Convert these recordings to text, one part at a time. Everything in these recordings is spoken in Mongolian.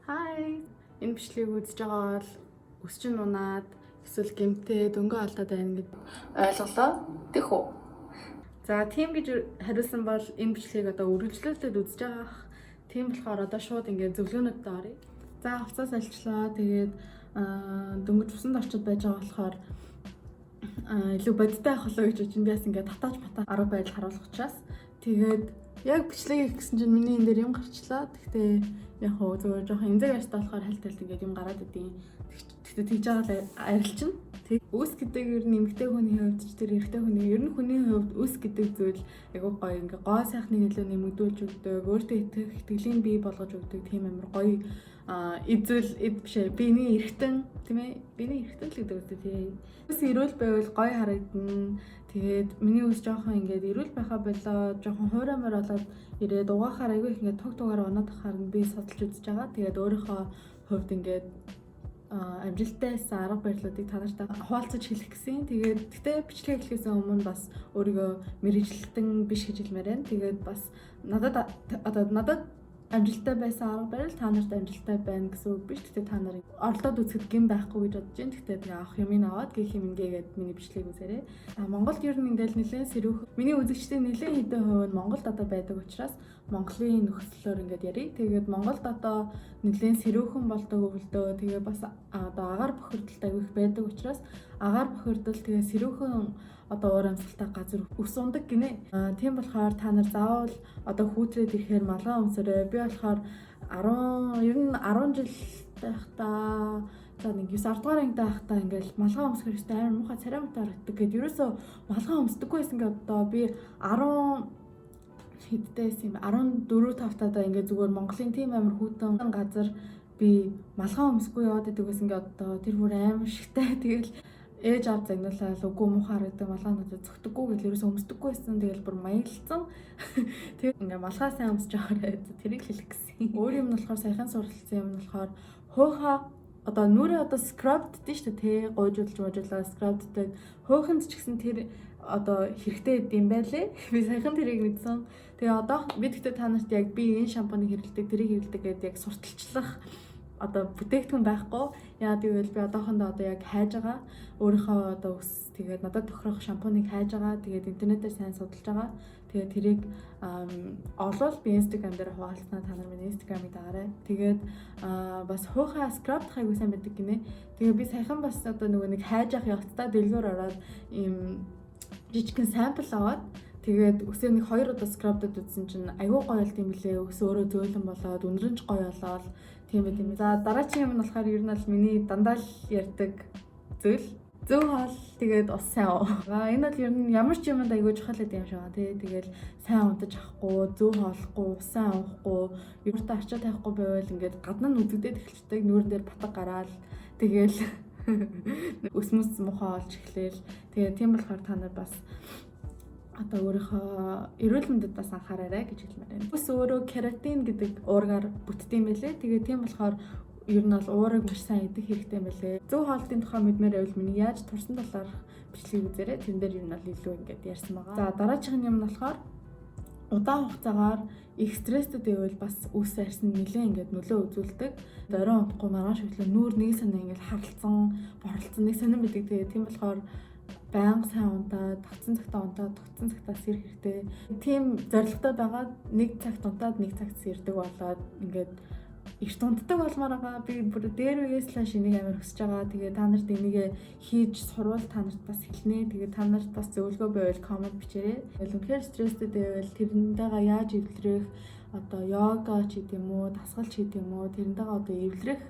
Хай. Энэ бичлэгийг үзэж байгаа бол өсчин унаад эсвэл гэмтээ дөнгөө алдаад байна гэд ойлголоо. Тэх үү. За тийм гэж хариулсан бол энэ бичлэгийг одоо үргэлжлүүлээд үзэж байгаа. Тийм болохоор одоо шууд ингээд зөвлөгөөнөдд оръё. За хувцас альчлаа. Тэгээд дөнгөж усанд орчод байж байгаа болохоор илүү бодиттой авах болоо гэж чинь би бас ингээд татаач матаа арга байдал харуулах учраас тэгээд яг бичлэгийг их гэсэн чинь миний энэ дээр юм гарчлаа. Гэхдээ яг хөө зөвөр жоохон эмзэг аштай болохоор хальталт ингээд юм гараад идэв. Тэгтээ тэгж байгаа арилчин. Тэг үс гэдэг ер нь эмэгтэй хүний хувьд ч тэр эрэгтэй хүний ер нь хүний хувьд үс гэдэг зүйл айгуу гоё ингээ гоо сайхныг илүү нэмэгдүүлж өгдөг, өөртөө итгэх итгэлийн бий болгож өгдөг тийм амар гоё эзэл бишээ биений эргэтэн тийм ээ биений эргэтэн л гэдэг үстэй тийм. Үс эрүүл байвал гоё харагдана. Тэгээд миний үс жоохон ингээд эрүүл байхаа болоо жоохон хуйрамаар болоод ирээд угаахаар айгүй их ингээд туг тугаар оноод ахаар би судалж үзэж байгаа. Тэгээд өөрийнхөө хувьд ингээд амжилттай арга барилуудыг та нартай хуваалцаж хэлэх гэсэн. Тэгээд гэтээ бичлэг эхлэхээс өмнө бас өөрийгөө мэрэгжилтэн биш гэж хэлмээр байна. Тэгээд бас надад амжилттай байсан арга барил та нарт амжилттай байна гэсэн үг биш. Гэтээ та нарыг оролдоод үзэхэд гин байхгүй гэж бодож байна. Гэтээ тэгээ авах юмыг аваад гэх юм ингээд миний бичлэгийг үзээрэй. Монголд ер нь ингээл нэлээд сэрүүх. Миний үзэгчдийн нэлээд хэдэн хувь нь Монголд одоо байдаг учраас Монголын нөхцлөөр ингээд ярив. Тэгээд Монголд одоо нэлээд сэрүүхэн болдог өвлдөө. Тэгээ бас одоо агаар бохирдолт аягүй их байдаг учраас агаар бохирдол тэгээ сэрүүхэн одоо уур амьсгалтай газар ус ундаг гинэ. Тийм болохоор та нар заавал одоо хүүтрээд ирэхээр малгай өмсөрөө. Би болохоор 10 жил байхдаа за нэг 9 дугаар ангид байхдаа ингээл малгай өмсгөх хэрэгтэй амар муухай царай муутай харагддаг гэд ерөөсөө малгай өмсдөггүй байсан ингээд одоо би 10 хэддээс юм 14 5 таа ингээд зүгээр Монголын тийм амар хүүтэн газар би малгай өмсгүй яваад идэг гэсэн ингээд одоо тэр бүр амар шигтэй тэгэл ээж аав загнуулаад үгүй муухай харагддаг малгаануудад зөгтөггүй гэж ерөөсөө өмсдөггүй байсан. Тэгэл бүр маялцсан. Тэгээд ингээ малгай сайн өмсөж байгаарэ тэрийг хэлэх гэсэн. Өөр юм нь болохоор саяхан суралцсан юм нь болохоор хуухаа одоо нүрээ одоо скрабддээ шүү дээ. Гойжуулж муурлаа скрабддаг. Хууханд ч гэсэн тэр одоо хэрэгтэй юм байлээ. Би саяхан тэрийг мэдсэн. Тэгээ одоо би тэгтээ та нарт яг би энэ шампуныг хэрэглэдэг, тэрийг хэрэглэдэг гэдэг яг сурталчлах одоо бүтээгдэхүүн байхгүй. Яа гэвэл би одоохондоо одоо яг хайж байгаа. Өөрийнхөө одоо ус тэгээд надад тохирох шампуныг хайж байгаа. Тэгээд интернетээр сайн судалж байгаа. Тэгээд тэрийг олвол би Instagram дээр хуваалцнаа та нар миний Instagram-ыг дагаарай. Тэгээд бас хуухаа скраб хайгуу сайн байдаг гинэ. Тэгээд би саяхан бас одоо нөгөө нэг хайж авах явцдаа дэлгүүр ороод ийм жижигхэн сампл аваад тэгээд өсөө нэг 2 удаа скрабдад үзсэн чинь аюу гоё болт юм блэ. Өс өөрөө зөөлөн болоод өндрөнж гоё болоод тийм байт юм. За дараагийн юм нь болохоор ер нь бол миний дандаа л ярьдаг зүйл зөв хоол тэгээд ус сайн уу. Энэ бол ер нь ямар ч юмд аюу чухал гэдэг юм шиг байна тий. Тэгээд сайн унтаж авахгүй, зөв хооллохгүй, ус сайн уухгүй, юуртаа арчаа тавихгүй байвал ингээд гадна нь үзэгдээд эхэлчихдэг. Нүүрэн дээр батг гараал тэгээл өсмөс мухаа олж эхлээл. Тэгээд тийм болохоор та нар бас одоо өөрийнхөө эрүүл мэндэд бас анхаараарай гэж хэлмээр байна. Ус өөрөө кератин гэдэг уургаар бүтдэг юм байлээ. Тэгээ тийм болохоор ер нь бол уурыг маш сайн идэх хэрэгтэй юм байлээ. Зөв хоолтын тухай мэдмээр байвал миний яаж турсан талаар бичлэгийг үзээрэй. Тэрэн дээр ер нь бол илүү ингэж ярьсан байгаа. За дараагийн юм нь болохоор удаан хугацаагаар их стресстэй байвал бас үс арьсан нэлээд ингэж нөлөө үзүүлдэг. Оройн унтахгүй маргааш өглөө нүүр нэг санаа ингэж харалцсан, борлцсон нэг сонирн байдаг. Тэгээ тийм болохоор баян сайн унтаад, тогтсон цагтаа унтаад, тогтсон цагтаа сэрэх хэрэгтэй. Тийм зорилготой байгаад нэг цагт унтаад, нэг цагт сэрдэг болоод ингээд эрт унтдаг болмоор байгаа. Би бүр дээр үеэс л шинийг амар өсөж байгаа. Тэгээ та нарт энийг хийж сурвал та нарт бас хэлнэ. Тэгээ та нарт бас зөвлөгөө байвал комент бичээрэй. Үнэхээр стресстэй байвал тэрнтэйгээ яаж эвлэрэх, одоо йога ч гэдэм үү, дасгал ч гэдэм үү, тэрнтэйгээ одоо эвлэрэх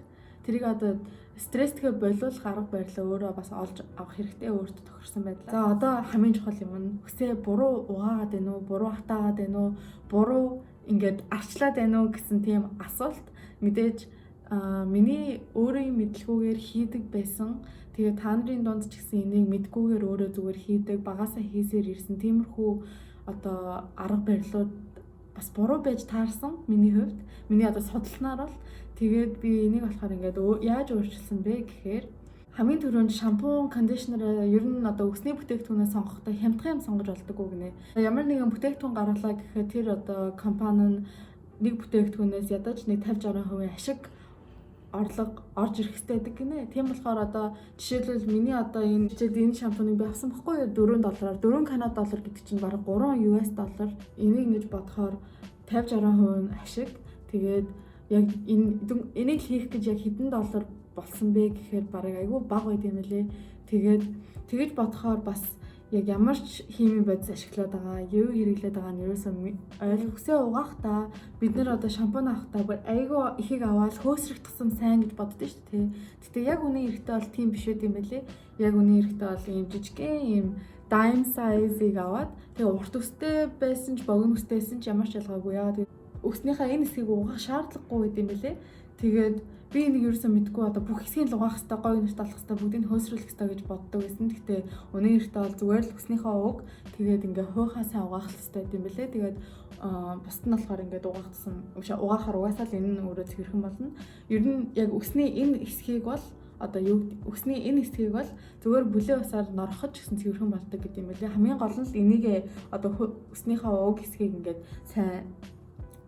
тэрийг одоо стресстэйгээ болиулах арга барилаа өөрөө бас олж авах хэрэгтэй өөртөө тохирсон байдлаа. За одоо хамгийн чухал юм нь хүсээ буруу угаагаад байна уу, буруу хатаагаад байна уу, буруу ингээд арчлаад байна уу гэсэн тийм асуулт мэдээж миний өөрийн мэдлгүүгээр хийдэг байсан. Тэгээ та нарын дунд ч гэсэн энийг мэдгүйгээр өөрөө зүгээр хийдэг, багасаа хийсээр ирсэн тиймэрхүү одоо арга барилууд бас буруу байж таарсан миний хувьд. Миний одоо судалснаар бол тэгээд би энийг болохоор ингээд яаж өөрчилсөн бэ гэхээр хамгийн түрүүнд шампунь, кондишнер ер нь одоо өсний бүтээгдэхүүнээ сонгохдоо хямдхан юм сонгож болдоггүй гинэ. Ямар нэгэн бүтээгдэхүүн гаргалаа гэхэд тэр одоо компани нь нэг бүтээгдэхүүнээс ядаж нэг 50-60% ашиг орлого орж ирэх хэрэгтэй байдаг гинэ. Тийм болохоор одоо жишээлбэл миний одоо энэ шампуныг би авсан байхгүй юу $4-аар 4 Канада доллар гэдэг чинь бараг $3 US. Энийг ингэж бодохоор 50-60% нь ашиг. Тэгээд яг энийг хийх гэж яг хэдэн доллар болсон бэ гэхээр бараг айгүй бага байд юм лээ. Тэгээд тэгэж бодохоор бас яг ямар ч химийн бодис ашиглаад байгаа, юу хэрэглээд байгаа нь ерөөсөө хүсээ угаахтаа бид нар одоо шампунь авахтаа айгүй ихийг аваад хөөсрөх тусам сайн гэж боддөө шүү дээ. Гэтэ яг үнэн эрэхтэй бол тийм биш үү юм байлээ. Яг үнэн эрэхтэй бол ийм жижигхэн ийм dime size-ыг аваад тэгээ урт өстэй байсан ч богино өстэй байсан ч ямар ч ялгаагүй. Яагаад өснийхээ энэ хэсгийг угаах шаардлагагүй байд юм байлээ. Тэгээд би энийг ерөөсөө мэдгүй одоо бүх хэсгийг л угаах хэрэгтэй, гоё нэрт алах хэрэгтэй, бүгдийг хөөсрүүлэх хэрэгтэй гэж боддог байсан. Гэхдээ өнөө эртээ бол зүгээр л өснийхөө уг тэгээд ингээ хуйхаа сайн угаах хэрэгтэй юм байлээ. Тэгээд бусд нь болохоор ингээд угаахсан угаахаар угаасаа л энэ нь өөрөө цэвэрхэн болно. Ер нь яг өсний энэ хэсгийг бол одоо өсний энэ хэсгийг бол зүгээр бүлээн усаар норхож гэсэн цэвэрхэн болдог гэдэг юм байлээ. Хамгийн гол нь энийг одоо өснийхөө уг хэсгийг ингээд сайн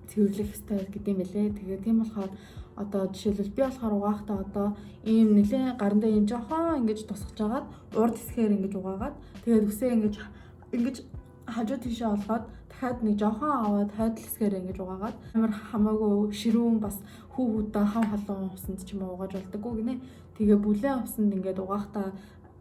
цэвэрлэх хэрэгтэй гэдэг юм байлээ. Тэгээд тийм болохоор одоо жишээлбэл би болохоор угаахтаа одоо ийм нэлээд гарандаа ийм жоохон ингэж тусгаж агаад урд хэсгээр ингэж угаагаад тэгээд үсээ ингэж хажуу тийшээ олгоод дахиад нэг жоохон аваад хойдол хэсгээр ингэж угаагаад амар хамаагүй ширүүн бас хүүхдүүдээ хав халуун усанд ч юм уу угааж болдоггүй гинэ. Тэгээ бүлээн усанд ингэж угаахтаа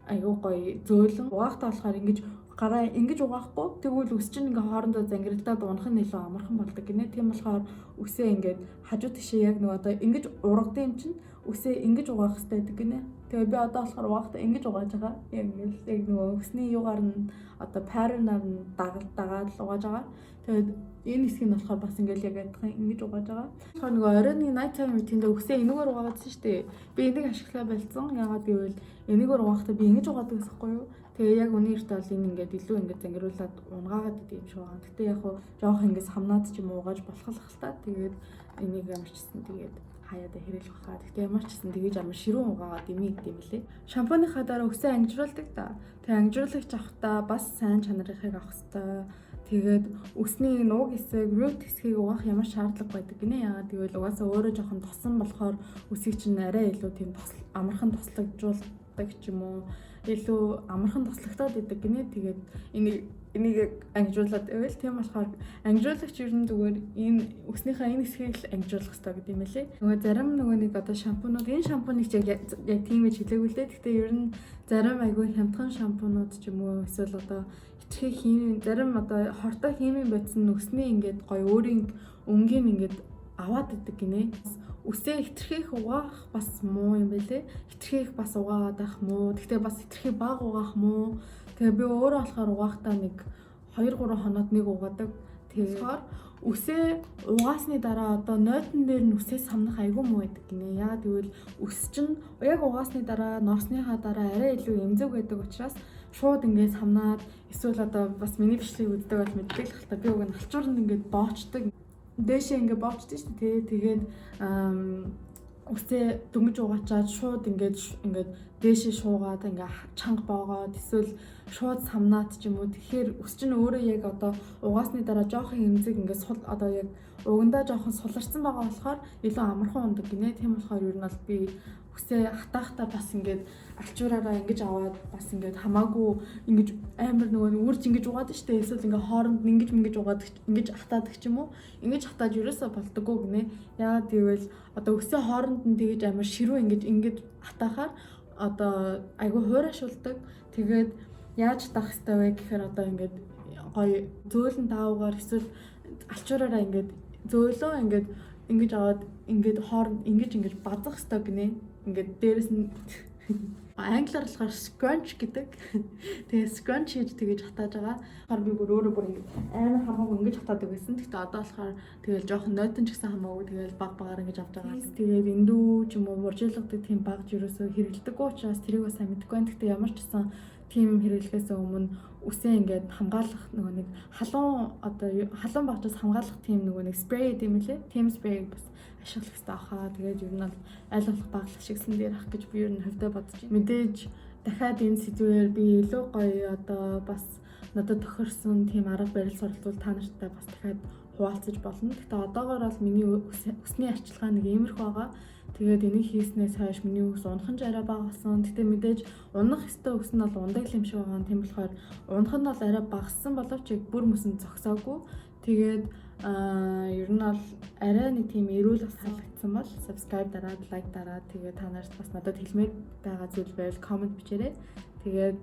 аюу гоё зөөлөн угаахтаа болохоор ингэж гараа ингэж угаахгүй тэгвэл үс чинь ингээ хоорондоо зангиралдаад унах нь илүү амархан болдог гинэ. Тийм болохоор үсээ ингээд хажуу тишээ яг нэг одоо ингэж ургадсан юм чинь үсээ ингэж угаах хэрэгтэй гэдэг гинэ. Тэгээ би одоо болохоор угаахтаа ингэж угааж байгаа. Яг нөгөө үсний юугаар нь одоо паринаар нь дагаад л угааж байгаа. Тэгээд энэ хэсгийг нь болохоор бас ингээл яг адилхан ингэж угааж байгаа. Тэгэхээр нөгөө оройны night time routine-д үсээ энэгээр угаадсан шүү дээ. Би энийг ашиглаа байлцсан. Ягаад гэвэл энэгээр угаахтаа би ингэж угаадаг гэсэн юм. Тэгээ яг үнэн эрт бол энэ ингээд илүү ингээд зангируулаад унгаагаад идэв юм шиг байгаа. Гэтэ яг хуу жоох ингээд самнаад ч юм уугааж болох л хальтаа. Тэгээд энийг ямар ч гэсэн тэгээд хаяада хэрэглэх хаа. Гэтэ ямар ч гэсэн тэгэж амар ширүүн угаагаад имий гэдэг юм лээ. Шампуныхаа дараа үсээ ангижруулдаг да. Тэгээ ангижруулагч авахтаа бас сайн чанарынхыг авах хэрэгтэй. Тэгээд үсний нууг хэсэг, root хэсгийг угаах ямар шаардлага байдаг гинэ. Яагаад гэвэл угаасаа өөрөө жоохон тосон болохоор үсийг чинь арай илүү тийм амархан туслагдуулдаг ч юм уу. Илүү амархан туслагдаад идэг гинэ. Тэгээд энийг ангижуулаад байвал тийм болохоор ангижуулагч ер нь зүгээр энэ үснийхээ энэ хэсгийг л ангижуулах хэрэгтэй гэдэг юм лээ. Нөгөө зарим нэг одоо шампунууд энэ шампуныг яг тийм гэж хэлээгүй л дээ. Гэхдээ ер нь зарим айгүй хямдхан шампунууд ч юм уу эсвэл одоо хитрхи химийн зарим одоо хортой химийн бодсон үсний ингээд гоё өөрийн өнгийн ингээд аваад идэг гинэ. Үсээ хитрхийх угаах бас муу юм байлээ. Хитрхийх бас угаагаад байх муу. Гэхдээ бас хитрхий бага угаах муу. Тэгээ би өөрөө болохоор угаахтаа нэг 2-3 хоноод нэг угаадаг. Тэгэхээр үсээ угаасны дараа одоо нойтон дээр нь үсээ самнах айгүй муу байдаг гинэ. Яагаад гэвэл үс чинь яг угаасны дараа норсныхаа дараа арай илүү эмзэг байдаг учраас шууд ингээд самнаад эсвэл одоо бас миний бичлэгийг үздэг бол мэддэг л та би уг нь алчуур нь ингээд боочдаг. Дээшээ ингээд боочдөг шүү дээ. Тэгээд үсээ дөнгөж угаачаад шууд ингээд дээшээ шуугаад ингээ чанга боогоод эсвэл шууд самнаад ч юм уу. Тэгэхээр үс чинь өөрөө яг одоо угаасны дараа жоохон эмзэг ингээ одоо яг угандаа жоохон суларсан байгаа болохоор илүү амархан ундаг гинэ. Тийм болохоор ер нь бол би үсээ хатаахтаа бас ингээд алчуураараа ингэж аваад бас ингээд хамаагүй ингэж амар нөгөө үрж ингэж угаадаг штэ. Эсвэл ингээ хооронд нь ингэж угаадаг ингэж хатаадаг ч юм уу. Ингэж хатааж ерөөсө болдоггүй гинэ. Яагаад гэвэл одоо үсээ хооронд нь тэгэж амар ширүү ингэж хатаахаар одоо айгүй хуурайшуулдаг. Тэгээд яаж таах хэрэгтэй вэ гэхээр одоо ингээд гоё зөөлөн таавгаар эсвэл алчуураараа ингээд зөөлөө ингэж аваад ингээд хооронд ингэж базах хэрэгтэй гинэ. Ингээд дээрэс нь англиар болохоор scrunch гэдэг. Тэгээ scrunch хийж тэгэж хатааж байгаа. Тэгэхээр би өөрөө бүр амар хамаагүй ингэж хатаадаг байсан. Гэхдээ одоо болохоор тэгэл жоохон нойтон ч гэсэн хамаагүй тэгэл баг-багаар ингэж авч байгаа. Тэгээд эндүү ч юм уу муржилгадаг тийм багж ерөөсөө хэрэгэлдэггүй учраас тэрийг бас сайн мэдэхгүй байна. Гэхдээ ямар ч гэсэн тийм хэрэглэхээс өмнө үсээ ингээд хамгаалах нөгөө нэг халуун багчаас хамгаалах тийм нөгөө нэг спрей гэдэм билээ. Тийм спрей бас ашиглах хэрэгтэй ахаа. Тэгээд ер нь бол аль болох баглах шигсэн дээр ах гэж би ер нь хөвдөө бодож байна. Мэдээж дахиад энэ сэдвээр би илүү гоё одоо бас надад тохирсон тийм арга барил суралцвал та нартай бас дахиад хуваалцаж болно. Гэхдээ одоогоор бол миний үсний арчилгаа нэг иймэрхүү байгаа. Тэгээд энийг хийснээс хойш миний ус унахын арай багассан. Гэтэ мэдээж унах ёстой ус нь бол ундаг юм шиг байгаа. Тийм болохоор унах нь бол арай багассан боловч яг бүр мөсөн зогсоогүй. Тэгээд ер нь бол арай нэг тийм эрүүл бас халагдсан бол subscribe дараад, like дараад тэгээд та нарт бас надад хэлмээр байгаа зүйл байвал comment бичээрэй. Тэгээд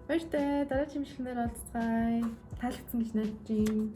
баяртай дараагийн шимшгнээр олцгаая. Таалагдсан гэж найдаж байна.